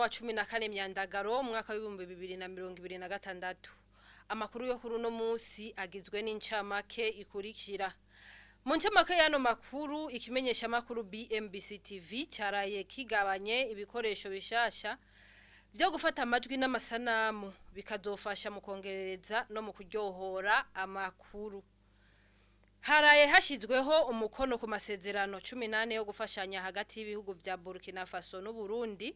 wa 14 Myandagaro mwaka w'ibihumbi 2026. Amakuru yo kuri no munsi agizwe n'incamake ikurikira. Mu ncamake yano makuru ikimenyesha makuru BMBC TV cyaraye kigabanye ibikoresho bishasha byo gufata amajwi n'amasanamu bikazofasha mu kongerereza no mu kuryohora amakuru. Haraye hashizweho umukono ku masezerano 18 yo gufashanya hagati y'ibihugu vya Burkina Faso n'u Burundi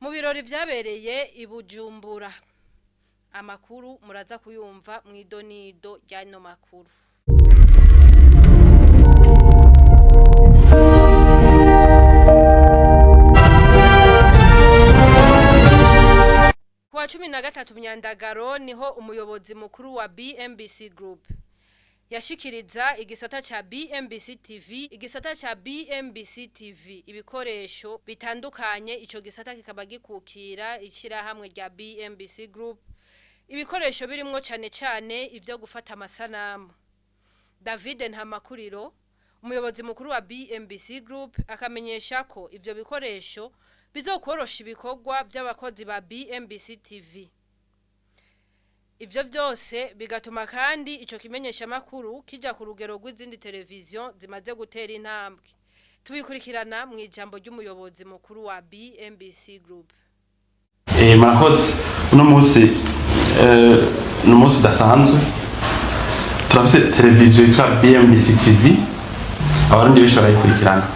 mu birori vyabereye i Bujumbura. Amakuru muraza kuyumva mw'idonido ry'ano makuru. Kwa 13 Myandagaro niho umuyobozi mukuru wa BMBC Group yashikiriza igisata cha BMBC TV ibikoresho bitandukanye. Ico gisata kikaba gikukira ishirahamwe rya BMBC Group. Ibikoresho birimwo cyane ivyo gufata amasanamu. David Ntamakuriro umuyobozi mukuru wa BMBC Group akamenyesha ko ivyo bikoresho bizokorosha ibikorwa by'abakozi ba BMBC TV. Ivyo byose bigatuma kandi ico kimenyesha makuru kija ku rugero rw'izindi televiziyo zimaze gutera intambwe. Tubikurikirana mu ijambo ry'umuyobozi mukuru wa BMBC Group. Murakoze uno munsi udasanzwe turafise televiziyo yitwa BMBC TV abarundi benshi barayikurikirana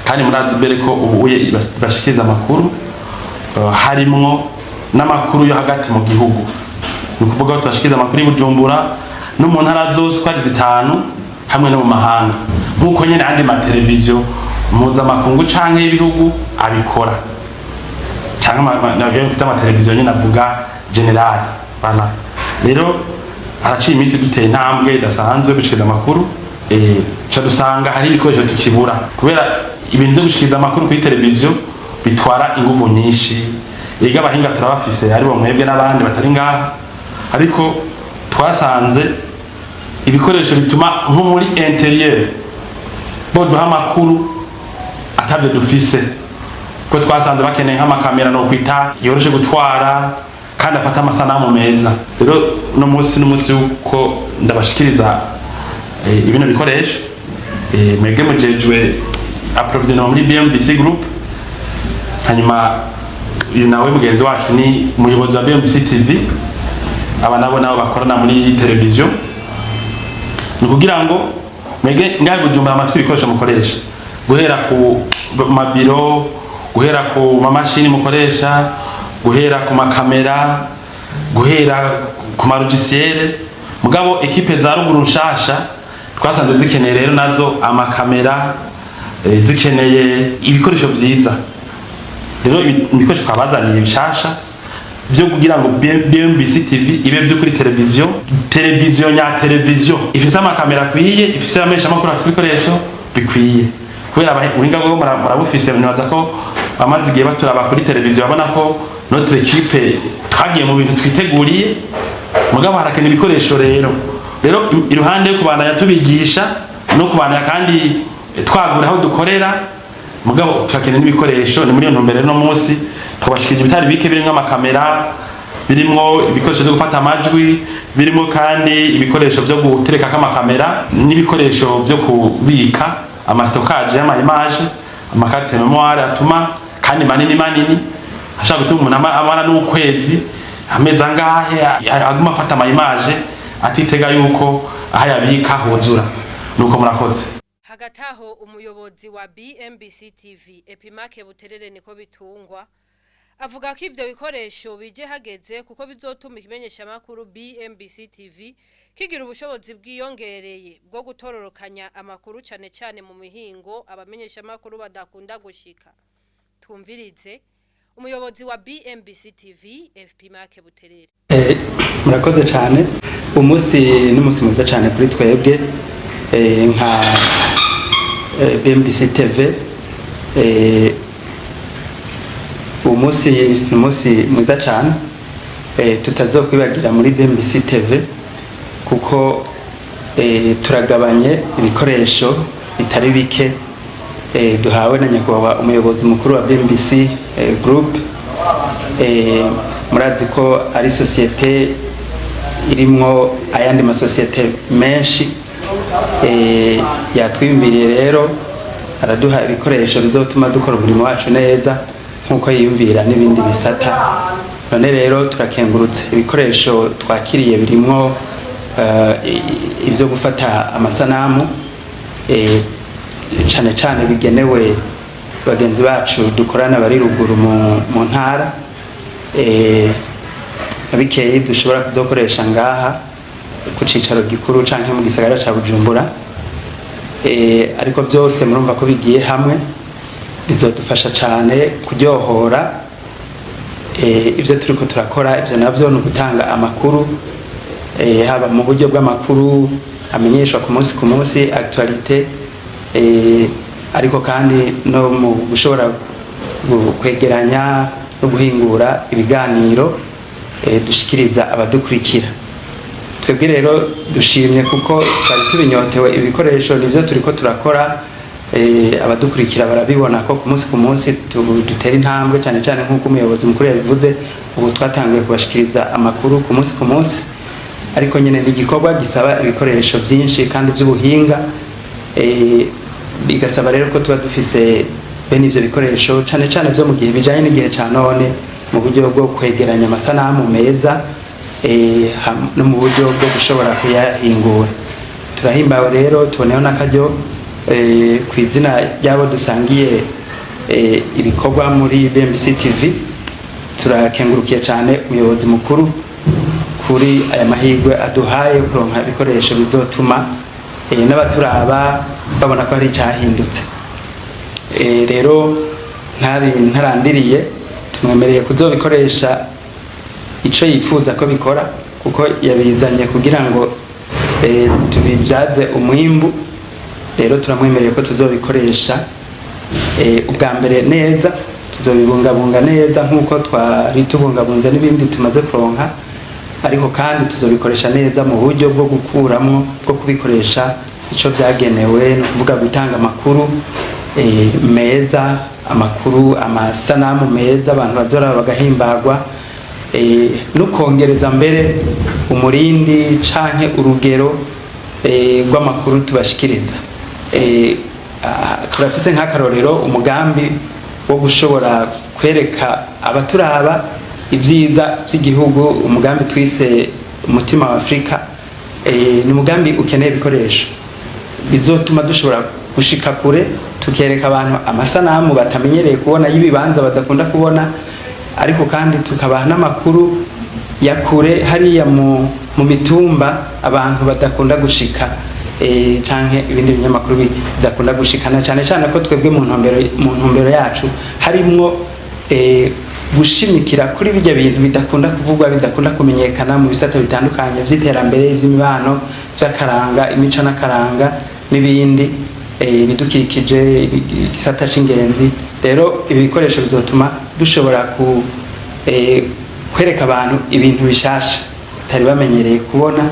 kandi murazi mbere ko ubuye bashikiriza amakuru harimwo n'amakuru yo hagati mu gihugu. Nukuvuga ko tubashikiriza amakuru y'Ibujumbura no mu ntara zose kwari zitanu hamwe no mu mahanga nkuko nyene andi ma televiziyo mpuzamakungu canke y'ibihugu abikora canke ama televiziyo nyene avuga general bana. Rero haraciye iminsi duteye intambwe idasanzwe gushikiriza amakuru ca dusanga hari ibikoresho tukibura kubera ibintu byo gushikiriza amakuru kuri televiziyo bitwara inguvu nyinshi. Ega abahinga turabafise ari bo mwebwe n'abandi batari ngaha, ariko twasanze ibikoresho bituma nko muri interieur bo duha amakuru atavyo dufise ko twasanze bakeneye nk'amakamera no kwita yoroshe gutwara kandi afata amasanamu meza. Rero no munsi uko ndabashikiriza ibino bikoresho mwebwe mujejwe approvisionnement muri BMBC Group, hanyuma uyu nawe mugenzi wacu ni umuyobozi wa BMBC TV, aba nabo bakorana muri televiziyo. Ni kugira ngo mwege ngahe Bujumbura amafisi ibikoresho mukoresha guhera ku mabiro, guhera ku mamashini mukoresha, guhera ku makamera, guhera ku marugisiere. Mugabo ekipe za ruguru nshasha twasanze zikeneye rero nazo amakamera, zikeneye ibikoresho vyiza. Rero ibikoresho twabazaniye bishasha byo kugira ngo BMBC TV ibe byo kuri televiziyo nya televiziyo ifise amakamera akwiye, ifise amesha makuru afise ibikoresho bikwiye. Kubera uhinga bwo murabufise nibaza ko bamaze igihe baturaba kuri televiziyo babona ko notre équipe twagiye mu bintu twiteguriye. Mugabo harakene ibikoresho rero iruhande yo kubandanya tubigisha no kubandanya kandi twagura aho dukorera, mugabo turakeneye n'ibikoresho. Ni muri iyo ntumbero no munsi twabashikije bitari bike birimo amakamera, birimo ibikoresho byo gufata amajwi, birimo kandi ibikoresho byo gutereka k'amakamera n'ibikoresho byo kubika amastockage y'ama image, amakarte memoire atuma kandi manini ashaka gutuma umuntu amara n'ukwezi ameza ngahe aguma afata ama image atitega yuko ahayabika huzura. Nuko murakoze. Hagataho umuyobozi wa BMBC TV Epimake Buterere niko bitungwa avuga ko ivyo bikoresho bije hageze kuko bizotuma ikimenyesha makuru BMBC TV kigira ubushobozi bwiyongereye bwo gutororokanya amakuru cyane mu mihingo abamenyesha makuru badakunda gushika. Twumvirize umuyobozi wa BMBC TV Epimake Buterere. Murakoze cyane. Umunsi n'umunsi mwiza cyane kuri twebwe nka BMBC TV. Umunsi n'umunsi mwiza cyane tutazokwibagira muri BMBC TV kuko turagabanye ibikoresho bitari bike duhawe na nyakubahwa umuyobozi mukuru wa BMBC Group murazi ko ari sosiyete irimwo ayandi masosiyete menshi, yatwiyumviriye rero araduha ibikoresho bizotuma dukora umurimo wacu neza nk'uko yiyumvira n'ibindi bisata. None rero turakengurutse, ibikoresho twakiriye birimwo ibyo gufata amasanamu cane cane bigenewe bagenzi bacu dukorana bari ruguru mu ntara, bikeyi dushobora kuzokoresha ngaha ku cicaro gikuru canke mu gisagara ca Bujumbura, ariko byose murumva ko bigiye hamwe bizodufasha cane kuryohora ibyo turiko turakora. Ibyo navyo ni ugutanga amakuru, haba mu buryo bw'amakuru amenyeshwa ku munsi actualité, ariko kandi no mu gushobora kwegeranya no guhingura ibiganiro dushikiriza abadukurikira. Twebwe rero dushimye kuko twari tubinyotewe ibikoresho nivyo turiko turakora, abadukurikira barabibona ko ku munsi dutera intambwe cyane cyane nk'uko umuyobozi mukuru yabivuze. Ubu twatanguye kubashikiriza amakuru ku munsi, ariko nyine ni igikorwa gisaba ibikoresho byinshi kandi by'ubuhinga, bigasaba rero ko tuba dufise bene ivyo bikoresho cyane cyane byo mu gihe bijanye n'igihe ca none, mu buryo bwo kwegeranya amasanamu meza no mu buryo bwo gushobora kuyahingura. Turahimbawe rero tuboneho n'akaryo ku izina ry'abo dusangiye ibikorwa muri BMBC TV, turakengurukiye cyane umuyobozi mukuru kuri aya mahirwe aduhaye kuronka ibikoresho bizotuma n'abaturaba babona ko hari icyahindutse. Rero ntarandiriye tumwemereye kuzobikoresha ico yifuza ko bikora, kuko yabizanye kugira ngo tubibyaze umwimbu. Rero turamwemereye ko tuzobikoresha ubwa mbere neza, tuzobibungabunga neza nk'uko twari tubungabunze n'ibindi tumaze kuronka, ariko kandi tuzobikoresha neza mu buryo bwo gukuramo, bwo kubikoresha ico byagenewe, no kuvuga gutanga amakuru meza, amakuru amasanamu meza abantu bazora bagahimbagwa, no kongereza mbere umurindi canke urugero rw'amakuru tubashikiriza. Turafise nk'akarorero umugambi wo gushobora kwereka abaturaba ibyiza by'igihugu, umugambi twise umutima wa Afrika. Ni umugambi ukeneye ibikoresho bizotuma dushobora gushika kure, tukereka abantu amasanamu batamenyereye kubona y'ibibanza badakunda kubona, ariko kandi tukabaha n'amakuru ya kure hariya mu mitumba abantu badakunda gushika, canke ibindi binyamakuru bidakunda gushikana, cyane cyane ko twebwe mu ntumbero yacu harimwo gushimikira kuri bijya bintu bidakunda kuvugwa, bidakunda kumenyekana mu bisata bitandukanye by'iterambere, iby'imibano, by'akaranga, imico n'akaranga n'ibindi bidukikije, igisata c'ingenzi. Rero ibi bikoresho bizotuma dushobora kwereka abantu ibintu bishasha tutari bamenyereye kubona,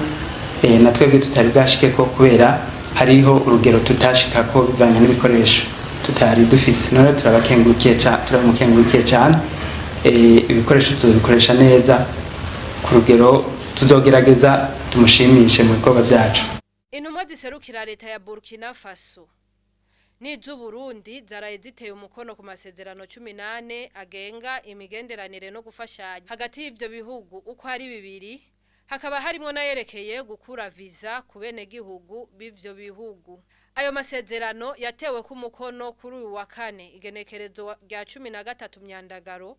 na twebwe tutari bwashike ko kubera hariho urugero tutashika ko bivanye n'ibikoresho tutari dufise. None turamukengurukiye cyane, ibikoresho tuzobikoresha neza ku rugero tuzogerageza tumushimishe mu bikorwa byacu. Intumwa ziserukira leta ya Burkina Faso n'iz'Uburundi zaraye ziteye umukono ku masezerano 18 agenga imigenderanire no gufashanya hagati y'ivyo bihugu uko ari bibiri, hakaba harimo nayerekeye gukura visa ku bene gihugu b'ivyo bihugu. Ayo masezerano yatewe ku mukono kuri uyu wa kane igenekerezo rya 13 Myandagaro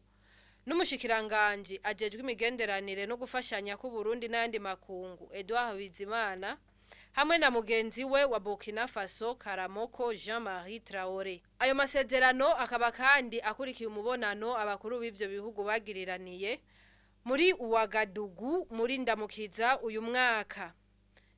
n'umushikiranganje ajejwe imigenderanire no gufashanya ku Burundi n'andi makungu Edouard Bizimana, hamwe na mugenzi we wa Burkina Faso Karamoko Jean-Marie Traoré. Ayo masezerano akaba kandi akurikiye umubonano abakuru b'ivyo bihugu bagiriraniye muri Ouagadougou muri Ndamukiza uyu mwaka.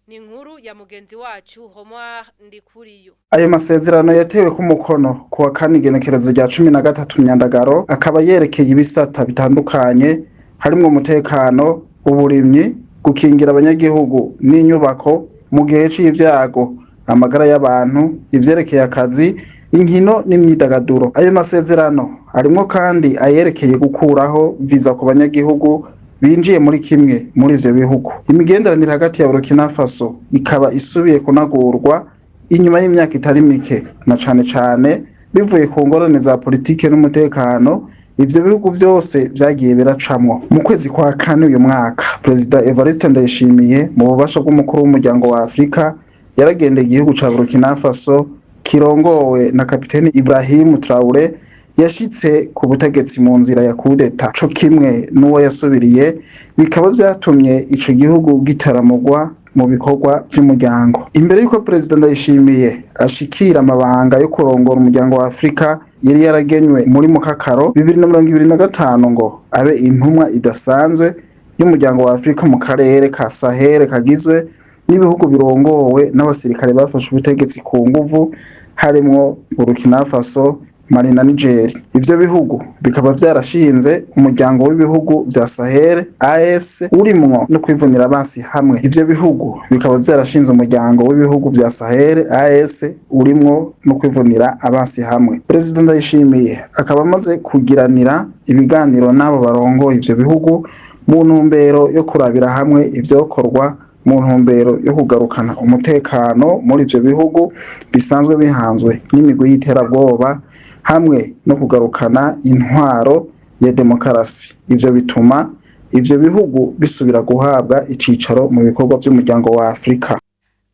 Ni inkuru ya mugenzi wacu Homar Ndikuriyo. Ayo masezerano yatewe ku mukono ku wa kane igenekerezo rya 13 Myandagaro, akaba yerekeye ibisata bitandukanye harimo umutekano, uburimyi, gukingira abanyagihugu n'inyubako mu gihe c'ivyago, amagara y'abantu, ivyerekeye akazi, inkino n'imyidagaduro. Ayo masezerano arimwo kandi ayerekeye gukuraho viza ku banyagihugu binjiye muri kimwe muri ivyo bihugu. Imigenderanire hagati ya Burkina Faso ikaba isubiye kunagurwa inyuma y'imyaka itari mike, na cane bivuye ku ngorane za politike n'umutekano ivyo bihugu vyose vyagiye biracamwo. Mu kwezi kwa kane uyu mwaka, Perezida Evariste Ndayishimiye mu bubasha bw'umukuru w'umuryango wa Afrika yaragendeye igihugu ca Burkina Faso kirongowe na Kapiteni Ibrahim Traoré yashitse ku butegetsi mu nzira ya kudeta co kimwe n'uwo yasubiriye, bikaba vyatumye ico gihugu gitaramugwa mu bikorwa vy'umuryango. Imbere yuko Perezida Ndayishimiye ashikira amabanga yo kurongora umuryango wa Afrika yari yaragenywe muri mukakaro 2025 ngo abe intumwa idasanzwe y'umuryango wa Afrika mu karere ka Sahel kagizwe n'ibihugu birongowe n'abasirikare bafashe ubutegetsi ku nguvu harimwo Burkina Faso, Mali na Niger. Ivyo bihugu bikaba vyarashinze umuryango w'ibihugu vya Sahel AES urimwo no kwivunira abansi hamwe. Ivyo bihugu bikaba vyarashinze umuryango w'ibihugu vya Sahel AES urimwo no kwivunira abansi hamwe. Perezida Ndayishimiye akaba amaze kugiranira ibiganiro n'abo barongoye ivyo bihugu mu ntumbero yo kurabira hamwe ivyokorwa mu ntumbero yo kugarukana umutekano muri ivyo bihugu bisanzwe bihanzwe n'imigwi y'iterabwoba hamwe no kugarukana intwaro ya demokarasi. Ivyo bituma ivyo bihugu bisubira guhabwa icicaro mu bikorwa vy'umuryango wa Afrika.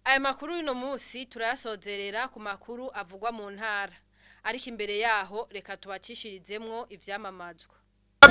Aya makuru uno munsi turayasozerera ku makuru avugwa mu ntara, ariko imbere yaho reka tubacishirizemwo ivyamamazwa.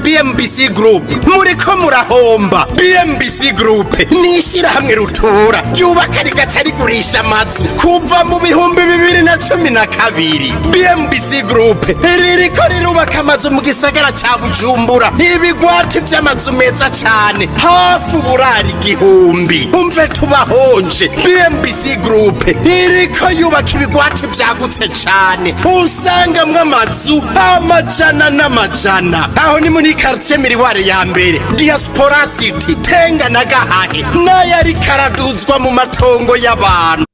BMBC Group muriko murahomba. BMBC Group nishira hamwe rutura ryubaka rigaca rigurisha amazu kuva mu bihumbi 2012. BMBC Group ririko rirubaka amazu mu gisagara ca Bujumbura, ibigwati vy'amazu meza cane hafi uburari igihumbi. Umve tubahonje, BMBC Group iriko yubaka ibigwati vyagutse cane, usangamwe amazu amajana n'amajana. Aho ni muri quartier Miriware ya mbere, Diaspora City, Tenga na Gahage, n'ayari karaduzwa mu matongo y'abantu.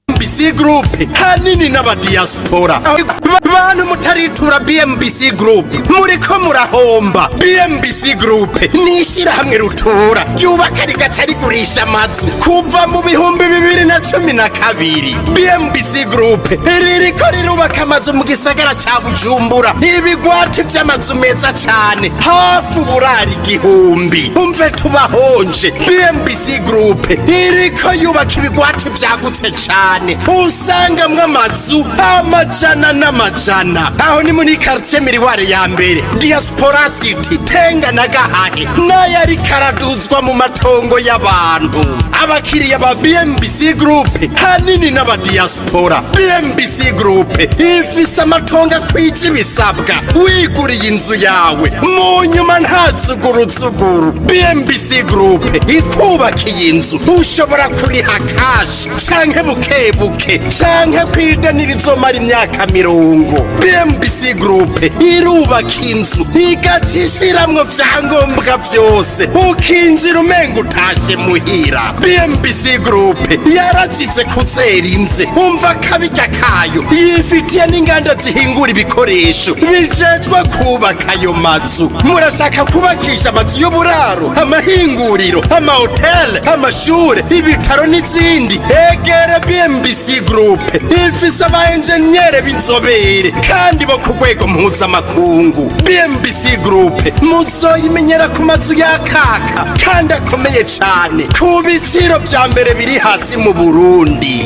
BMBC Group hanini n'aba diaspora. Bantu mutaritura BMBC Group muriko murahomba. BMBC Group nishira hamwe rutura ryubaka rigaca rigurisha amazu kuva mu bihumbi 2012. BMBC Group ririko rirubaka amazu mu gisagara ca Bujumbura, ibigwati vy'amazu meza cane hafi uburari igihumbi. Umve tubahonje, BMBC Group iriko yubaka ibigwati vyagutse cane, usangamwe amazu amajana n'amajana. Aho ni muri quartier Miriware ya mbere, Diaspora City, Tenga na Gahage, n'ayari karaduzwa mu matongo y'abantu. Abakiriya ba BMBC Group hanini n'aba diaspora. BMBC Group ifise amatongo akwije ibisabwa, wiguriye inzu yawe mu nyuma ntazuguruzuguru. BMBC Group ikubakiye inzu ushobora kuriha cash canke bukebuke canke kwidanira izomara imyaka 50. BMBC Group irubaka inzu igacishiramwo vyangombwa vyose, ukinjira umenga utashe muhira. BMBC Group yarazize kuzera inze, umva kabirya kayo yifitiye n'inganda zihingura ibikoresho bijejwe kubaka ayo mazu. Murashaka kubakisha amazu y'uburaro, amahinguriro, amahoteli, amashure, ibitaro n'izindi? Egere BMBC Group ifise aba engineer b'inzobere kandi bo ku rwego mpuzamakungu. BMBC Group muzoyimenyera ku mazu yakaka kandi akomeye cane ku biciro vya mbere biri hasi mu Burundi.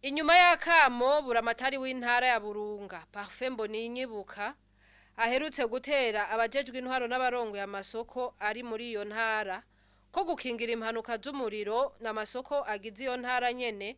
Inyuma y'akamo buramatari w'intara ya Burunga Parfait Mboninyibuka aherutse gutera abajejwe intwaro n'abarongo ya masoko ari muri iyo ntara ko gukingira impanuka z'umuriro n'amasoko agize iyo ntara nyene.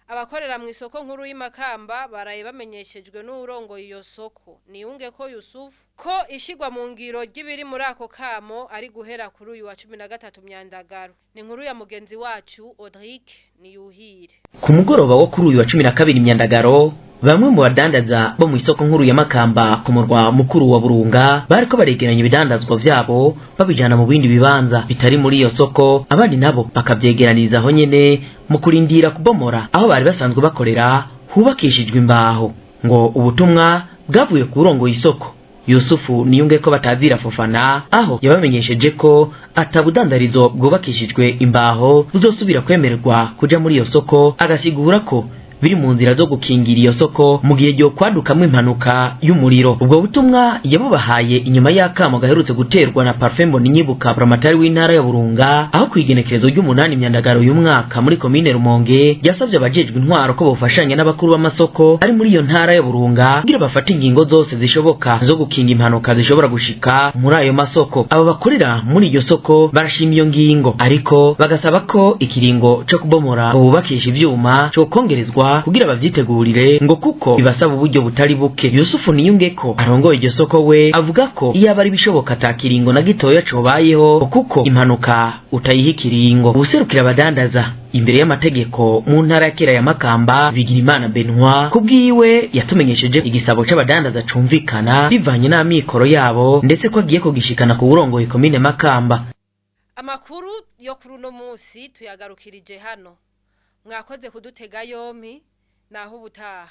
Abakorera mu isoko nkuru y'Imakamba baraye bamenyeshejwe n'urongo iyo soko Niyunge ko Yusufu ko ishigwa mu ngiro ry'ibiri muri ako kamo ari guhera kuri uyu wa 13 Myandagaro. Ni nkuru ya mugenzi wacu Audric Niyuhire. Ku mugoroba wo kuri uyu wa 12 Myandagaro, bamwe mu badandaza bo mu isoko nkuru ya Makamba ku murwa mukuru wa Burunga bariko baregeranya ibidandazwa vyabo babijana mu bindi bibanza bitari muri iyo soko, abandi nabo bakavyegeraniriza aho nyene mu kurindira kubomora aho bari basanzwe bakorera hubakishijwe imbaho. Ngo ubutumwa bwavuye ku rongo y'isoko Yusufu Niyunge ko batazira Fofana aho yabamenyesheje ko atabudandarizo bwubakishijwe imbaho buzosubira kwemererwa kuja muri iyo soko, agasigura ko biri mu nzira zo gukingira iyo soko mu gihe ryo kwadukamwe impanuka y'umuriro. Ubwo butumwa yabubahaye inyuma y'akamo gaherutse guterwa na Parfait Mbonimwibuka Buramatari w'intara ya Burunga aho kwigenekerezo ry'umunani Myandagaro y'umwaka muri komine Rumonge yasavye abajejwe intwaro ko bofashanya n'abakuru b'amasoko ari muri iyo ntara ya Burunga kugira bafate ingingo zose zishoboka zo gukinga impanuka zishobora gushika muri ayo masoko. Abo bakorera muri iyo soko barashima iyo ngingo, ariko bagasaba ko ikiringo cyo kubomora ububakisha ivyuma cyo kongerezwa kugira bavyitegurire ngo kuko bibasaba uburyo butari buke. Yusufu Niyunge ko arongoye iryo soko we avuga ko iyo abari bishoboka atakiringo na gitoya cobayeho kuko impanuka utayiha ikiringo. Ubuserukira abadandaza imbere y'amategeko mu ntara ya Kera ya Makamba Bigirimana Benoit kubwiwe yatumenyesheje igisabo c'abadandaza cumvikana bivanye n'amikoro yabo ndetse ko agiye kugishikana ku burongo ikomine Makamba. Amakuru yo kuri uno munsi tuyagarukirije hano. Mwakoze kudutega yompi naho ubutaha.